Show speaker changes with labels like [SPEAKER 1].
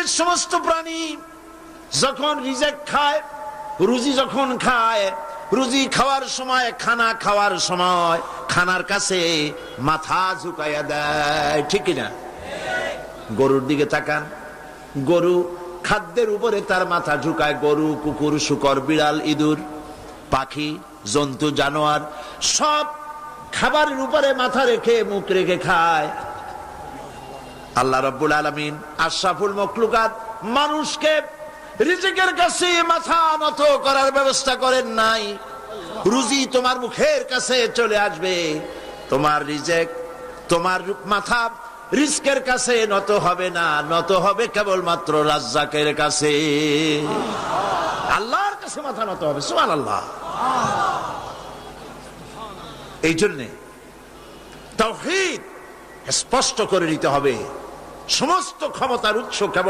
[SPEAKER 1] পৃথিবীর সমস্ত প্রাণী যখন রিজেক খায়, রুজি যখন খায়, রুজি খাওয়ার সময়, খানা খাওয়ার সময় খানার কাছে মাথা ঝুঁকাইয়া দেয়, ঠিক কিনা? গরুর দিকে তাকান, গরু খাদ্যের উপরে তার মাথা ঝুঁকায়। গরু, কুকুর, শূকর, বিড়াল, ইঁদুর, পাখি, জন্তু, জানোয়ার সব খাবারের উপরে মাথা রেখে, মুখ রেখে খায়। আল্লাহ রাব্বুল আলামিন আশরাফুল মখলুকাত মানুষকে রিজিকের কাছে মাথা নত করার ব্যবস্থা করেন নাই। রুজি তোমার মুখের কাছে চলে আসবে, তোমার রিজিক, তোমার মাথা রিজকের কাছে নত হবে না, নত হবে কেবলমাত্র রাজ্জাকের কাছে, আল্লাহর কাছে মাথা নত হবে। সুবহানাল্লাহ। এই জন্যে তাওহীদ স্পষ্ট করে নিতে হবে, সমস্ত ক্ষমতার উৎস কেবল